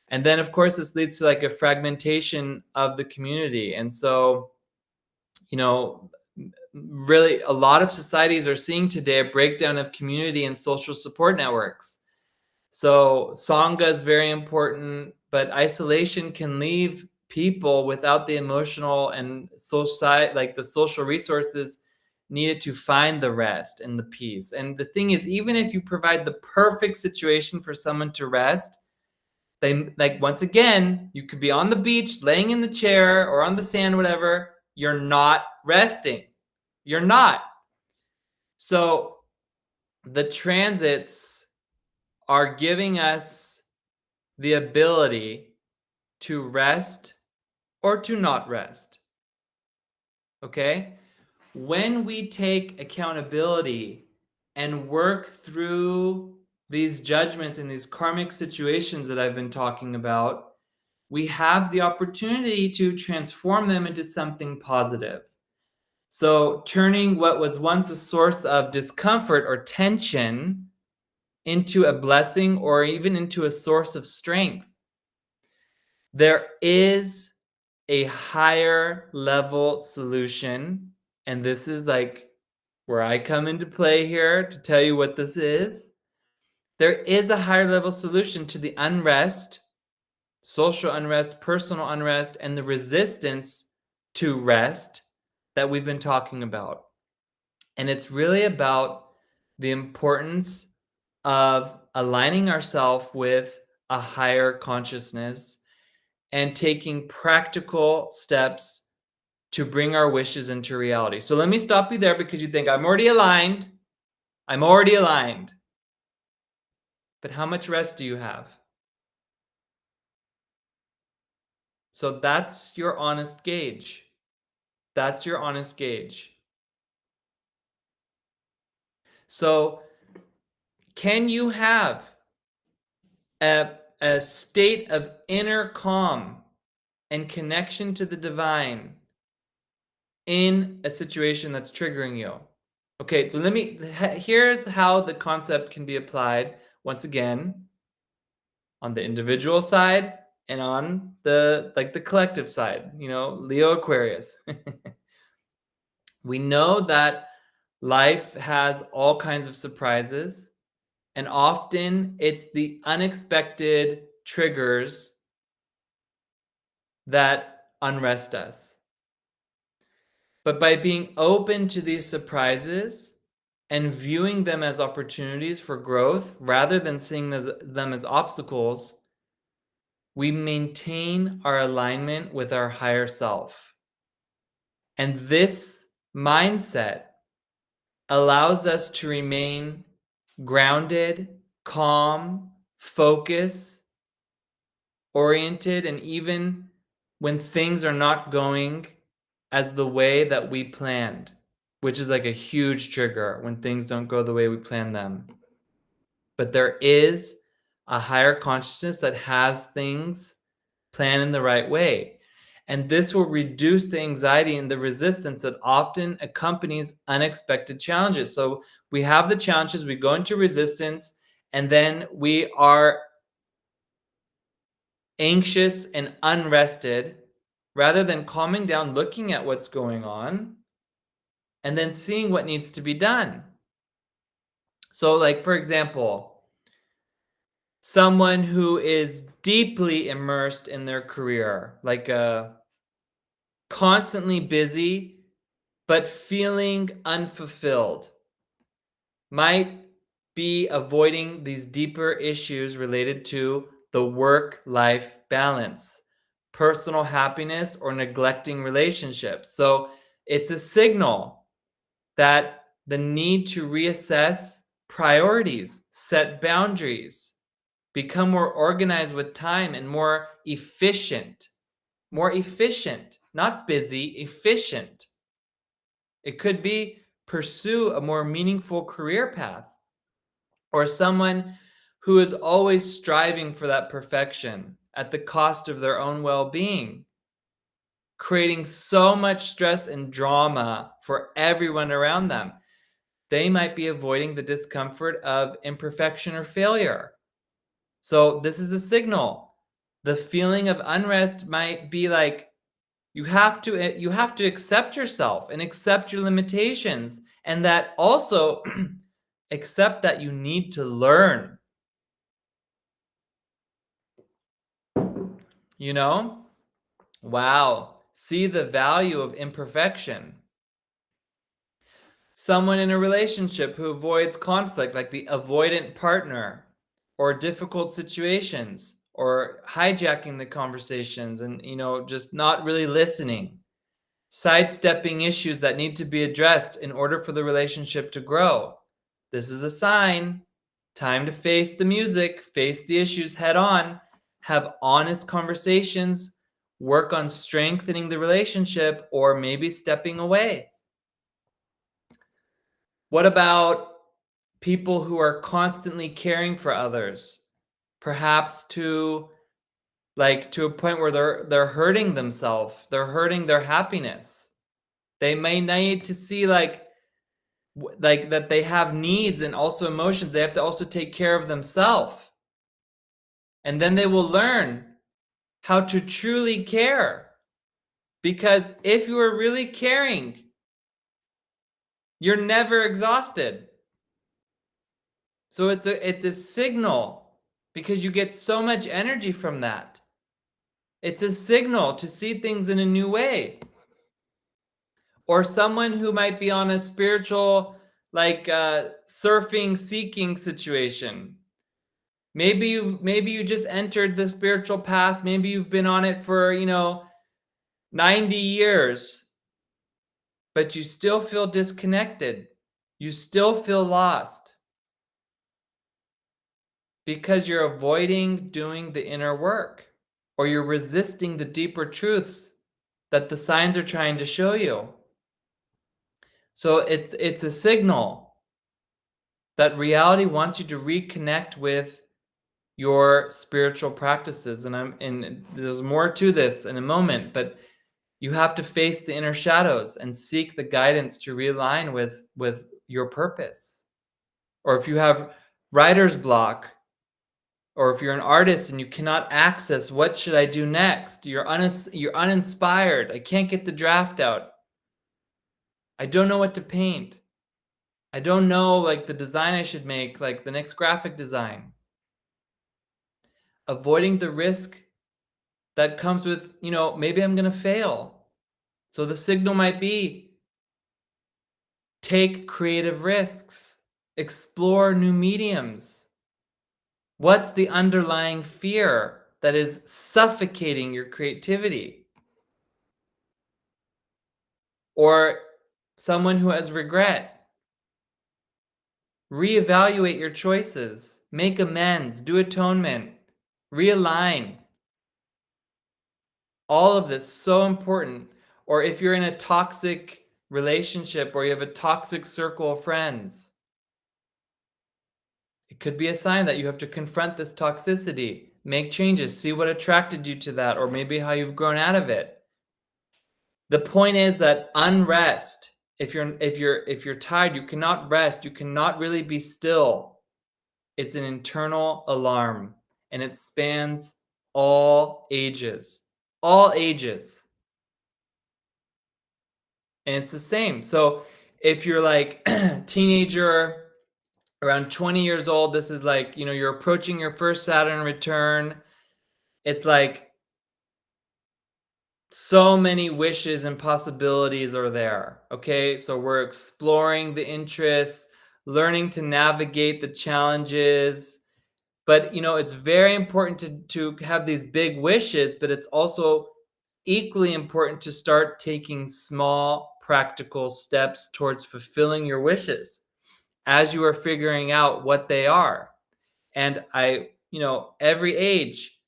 And then, of course, this leads to like a fragmentation of the community. And so, really, a lot of societies are seeing today a breakdown of community and social support networks. So Sangha is very important, but isolation can leave people without the emotional and like the social resources needed to find the rest and the peace. And the thing is, even if you provide the perfect situation for someone to rest, they, like, once again, you could be on the beach, laying in the chair or on the sand, whatever. You're not resting. You're not. So the transits are giving us the ability to rest or to not rest. Okay? When we take accountability and work through these judgments and these karmic situations that I've been talking about, we have the opportunity to transform them into something positive. So turning what was once a source of discomfort or tension into a blessing, or even into a source of strength. There is a higher level solution, and this is like where I come into play here to tell you what this is. There is a higher level solution to the unrest, social unrest, personal unrest, and the resistance to rest that we've been talking about. And it's really about the importance of aligning ourselves with a higher consciousness and taking practical steps to bring our wishes into reality. So let me stop you there, because you think I'm already aligned. I'm already aligned. But how much rest do you have? So that's your honest gauge. That's your honest gauge. So can you have a state of inner calm and connection to the divine in a situation that's triggering you? Okay, so here's how the concept can be applied, once again, on the individual side and on the collective side, Leo Aquarius. We know that life has all kinds of surprises, and often it's the unexpected triggers that unrest us. But by being open to these surprises and viewing them as opportunities for growth rather than seeing them as obstacles, we maintain our alignment with our higher self. And this mindset allows us to remain grounded, calm, focused, oriented, and even when things are not going as the way that we planned, which is like a huge trigger when things don't go the way we planned them. But there is a higher consciousness that has things planned in the right way. And this will reduce the anxiety and the resistance that often accompanies unexpected challenges. So we have the challenges, we go into resistance, and then we are anxious and unrested rather than calming down, looking at what's going on, and then seeing what needs to be done. So, like, for example, someone who is deeply immersed in their career, like constantly busy, but feeling unfulfilled, might be avoiding these deeper issues related to the work-life balance, personal happiness, or neglecting relationships. So it's a signal that the need to reassess priorities, set boundaries, become more organized with time and more efficient, not busy, efficient. It could be pursue a more meaningful career path, or someone who is always striving for that perfection at the cost of their own well-being, creating so much stress and drama for everyone around them. They might be avoiding the discomfort of imperfection or failure. So this is a signal. The feeling of unrest might be like, you have to accept yourself and accept your limitations, and that also accept that you need to learn. You know? Wow. See the value of imperfection. Someone in a relationship who avoids conflict, like the avoidant partner, or difficult situations, or hijacking the conversations and, just not really listening, sidestepping issues that need to be addressed in order for the relationship to grow. This is a sign. Time to face the music, face the issues head on, have honest conversations, work on strengthening the relationship, or maybe stepping away. What about people who are constantly caring for others? Perhaps to a point where they're hurting themselves, they're hurting their happiness. They may need to see like that they have needs and also emotions. They have to also take care of themselves. And then they will learn how to truly care. Because if you are really caring, you're never exhausted. So it's a signal, because you get so much energy from that. It's a signal to see things in a new way. Or someone who might be on a spiritual, surfing, seeking situation. Maybe you just entered the spiritual path. Maybe you've been on it for 90 years, but you still feel disconnected. You still feel lost because you're avoiding doing the inner work, or you're resisting the deeper truths that the signs are trying to show you. So it's a signal that reality wants you to reconnect with your spiritual practices. And there's more to this in a moment, but you have to face the inner shadows and seek the guidance to realign with your purpose. Or if you have writer's block, or if you're an artist and you cannot access, what should I do next? You're uninspired. I can't get the draft out. I don't know what to paint. I don't know the design I should make, like the next graphic design. Avoiding the risk that comes with, maybe I'm going to fail. So the signal might be take creative risks, explore new mediums. What's the underlying fear that is suffocating your creativity? Or someone who has regret. Reevaluate your choices, make amends, do atonement, realign. All of this so important. Or if you're in a toxic relationship or you have a toxic circle of friends, it could be a sign that you have to confront this toxicity, make changes, see what attracted you to that, or maybe how you've grown out of it. The point is that unrest, if you're tired, you cannot rest, you cannot really be still. It's an internal alarm, and it spans all ages. All ages. And it's the same. So if you're like teenager, around 20 years old, this is like, you're approaching your first Saturn return. It's like so many wishes and possibilities are there. Okay, so we're exploring the interests, learning to navigate the challenges. But it's very important to have these big wishes, but it's also equally important to start taking small practical steps towards fulfilling your wishes as you are figuring out what they are. And every age,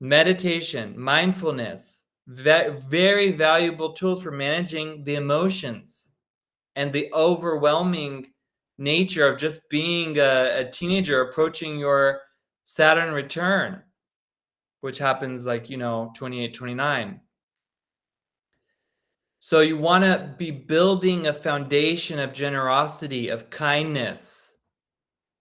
meditation, mindfulness, very valuable tools for managing the emotions and the overwhelming nature of just being a teenager approaching your Saturn return, which happens like, 28, 29. So you want to be building a foundation of generosity, of kindness,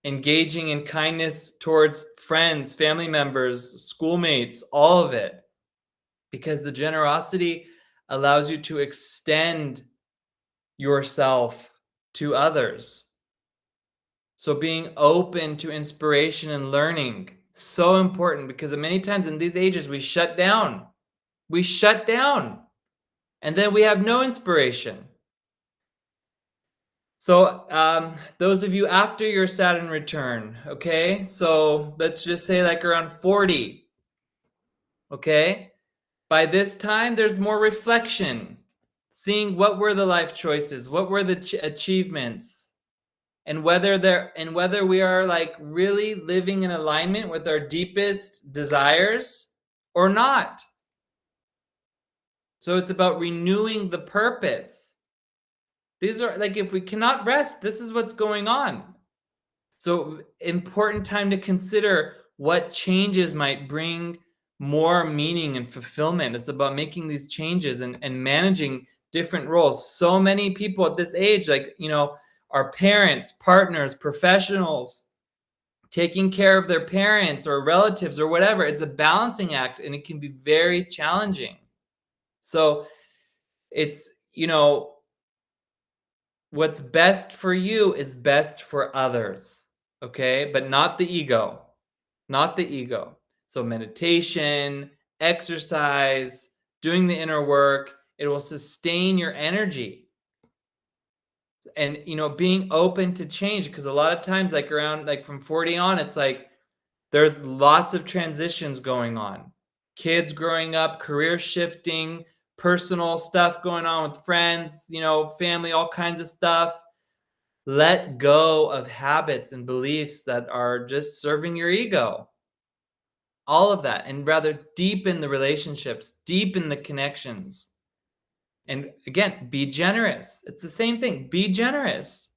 engaging in kindness towards friends, family members, schoolmates, all of it. Because the generosity allows you to extend yourself to others. So being open to inspiration and learning, so important, because many times in these ages we shut down. We shut down. And then we have no inspiration. So those of you after your Saturn return, okay? So let's just say like around 40, okay? By this time, there's more reflection, seeing what were the life choices, what were the achievements, and whether we are like really living in alignment with our deepest desires or not. So it's about renewing the purpose. These are like, if we cannot rest, this is what's going on. So important time to consider what changes might bring more meaning and fulfillment. It's about making these changes and managing different roles. So many people at this age, like, are parents, partners, professionals, taking care of their parents or relatives or whatever. It's a balancing act, and it can be very challenging. So it's, what's best for you is best for others, okay? But not the ego, not the ego. So meditation, exercise, doing the inner work, it will sustain your energy. And, being open to change, because a lot of times, like around, like from 40 on, it's like there's lots of transitions going on. Kids growing up, career shifting, personal stuff going on with friends, family, all kinds of stuff. Let go of habits and beliefs that are just serving your ego. All of that, and rather deepen the relationships, deepen the connections. And again, be generous. It's the same thing. Be generous.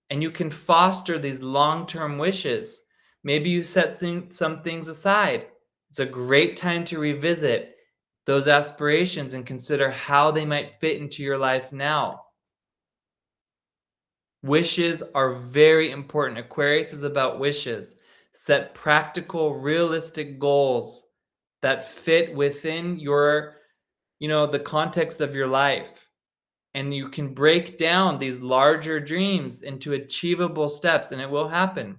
And you can foster these long-term wishes. Maybe you set some things aside. It's a great time to revisit those aspirations and consider how they might fit into your life now. Wishes are very important. Aquarius is about wishes. Set practical, realistic goals that fit within your, the context of your life. And you can break down these larger dreams into achievable steps, and it will happen.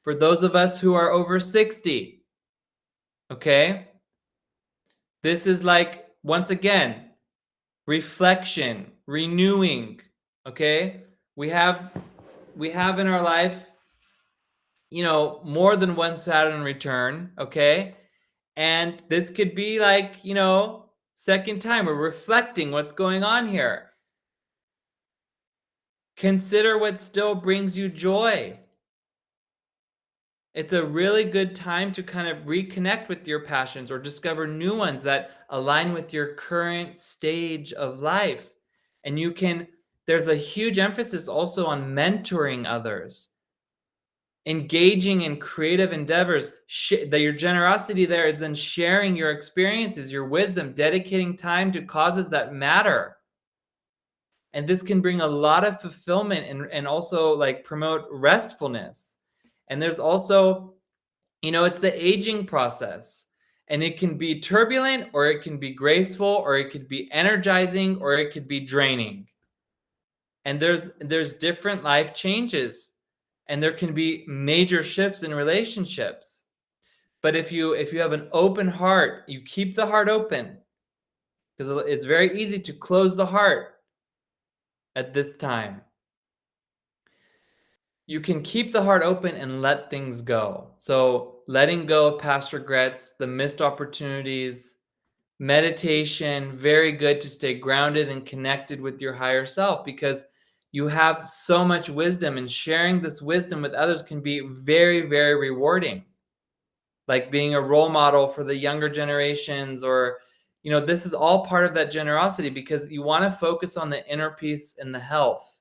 For those of us who are over 60, Okay? This is like, once again, reflection, renewing. Okay? We have in our life, more than one Saturn return, okay? And this could be like, second time we're reflecting what's going on here. Consider what still brings you joy. It's a really good time to kind of reconnect with your passions or discover new ones that align with your current stage of life. And there's a huge emphasis also on mentoring others, engaging in creative endeavors. That your generosity there is then sharing your experiences, your wisdom, dedicating time to causes that matter. And this can bring a lot of fulfillment and also like promote restfulness. And there's also, it's the aging process. And it can be turbulent, or it can be graceful, or it could be energizing, or it could be draining. And there's different life changes, and there can be major shifts in relationships. But if you have an open heart, you keep the heart open, because it's very easy to close the heart at this time. You can keep the heart open and let things go. So letting go of past regrets, the missed opportunities, meditation, very good to stay grounded and connected with your higher self, because you have so much wisdom, and sharing this wisdom with others can be very, very rewarding. Like being a role model for the younger generations, or, this is all part of that generosity, because you want to focus on the inner peace and the health.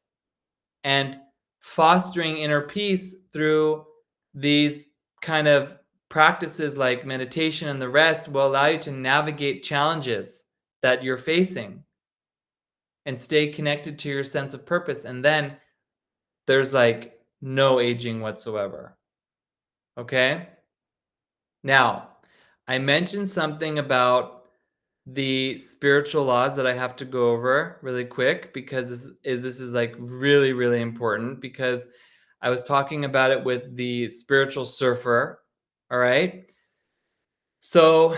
And fostering inner peace through these kind of practices like meditation and the rest will allow you to navigate challenges that you're facing and stay connected to your sense of purpose. And then there's like no aging whatsoever. Okay? Now, I mentioned something about the spiritual laws that I have to go over really quick, because this is like really, really important, because I was talking about it with the spiritual surfer. All right. So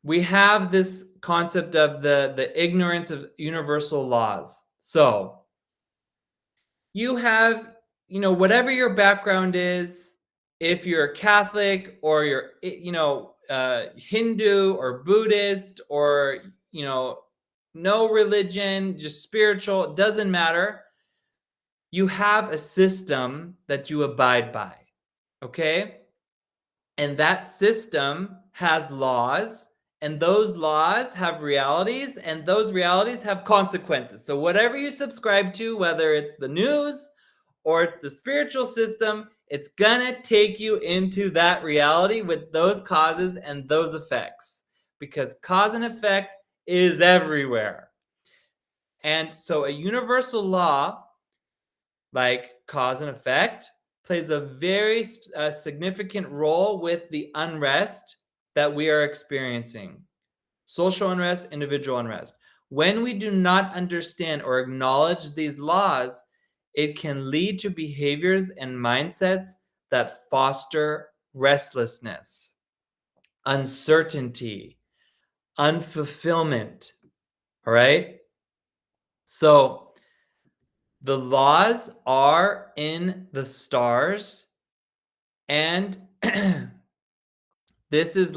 we have this concept of the ignorance of universal laws. So you have, whatever your background is, if you're Catholic, or you're, Hindu or Buddhist, or, no religion, just spiritual, it doesn't matter. You have a system that you abide by. Okay? And that system has laws, and those laws have realities, and those realities have consequences. So whatever you subscribe to, whether it's the news or it's the spiritual system, it's gonna take you into that reality with those causes and those effects, because cause and effect is everywhere. And so a universal law, like cause and effect, plays a very significant role with the unrest that we are experiencing. Social unrest, individual unrest. When we do not understand or acknowledge these laws, it can lead to behaviors and mindsets that foster restlessness, uncertainty, unfulfillment. All right? So the laws are in the stars, and this is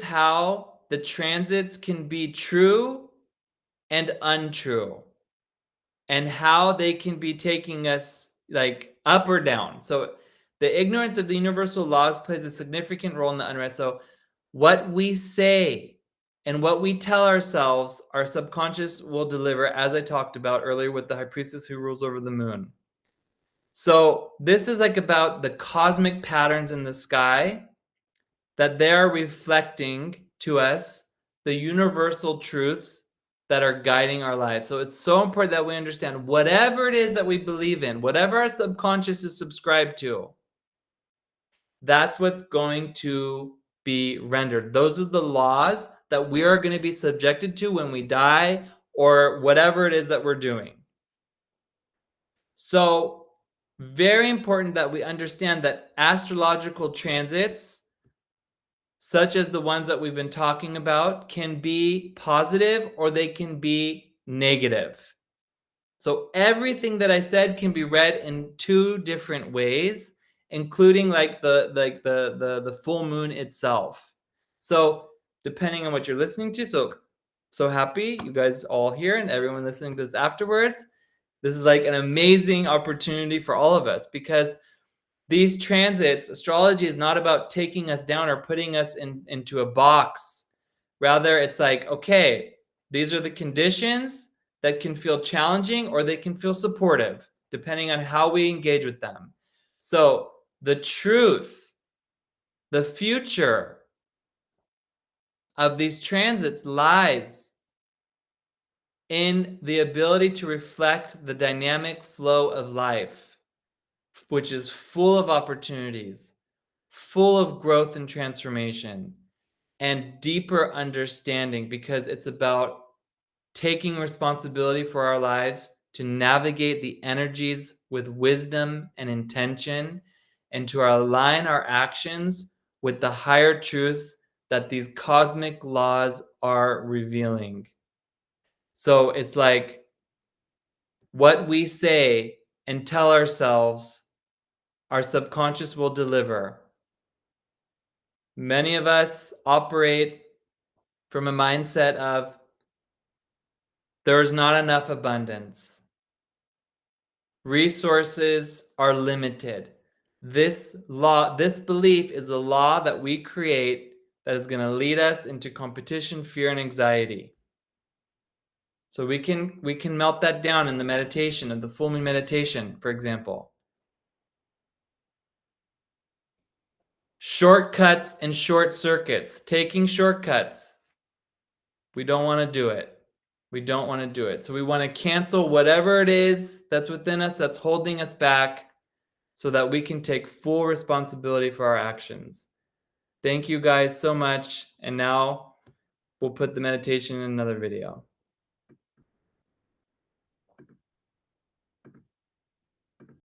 how the transits can be true and untrue, and how they can be taking us like up or down. So the ignorance of the universal laws plays a significant role in the unrest. So what we say and what we tell ourselves, our subconscious will deliver, as I talked about earlier with the high priestess who rules over the moon. So this is like about the cosmic patterns in the sky, that they're reflecting to us the universal truths that are guiding our lives. So it's so important that we understand whatever it is that we believe in, whatever our subconscious is subscribed to, that's what's going to be rendered. Those are the laws that we are going to be subjected to when we die, or whatever it is that we're doing. So very important that we understand that astrological transits such as the ones that we've been talking about, can be positive or they can be negative. So everything that I said can be read in two different ways, including like the full moon itself. So depending on what you're listening to, so happy you guys all here and everyone listening to this afterwards. This is like an amazing opportunity for all of us, because these transits, astrology is not about taking us down or putting us into a box. Rather, it's like, okay, these are the conditions that can feel challenging or they can feel supportive, depending on how we engage with them. So the truth, the future of these transits lies in the ability to reflect the dynamic flow of life, which is full of opportunities, full of growth and transformation, and deeper understanding, because it's about taking responsibility for our lives to navigate the energies with wisdom and intention, and to align our actions with the higher truths that these cosmic laws are revealing. So it's like what we say and tell ourselves, our subconscious will deliver. Many of us operate from a mindset of there's not enough abundance. Resources are limited. This belief is a law that we create that is going to lead us into competition, fear, and anxiety. So we can melt that down in the meditation, of the full moon meditation, for example. Shortcuts and short circuits. Taking shortcuts. We don't want to do it. We don't want to do it. So we want to cancel whatever it is that's within us that's holding us back, so that we can take full responsibility for our actions. Thank you guys so much. And now we'll put the meditation in another video.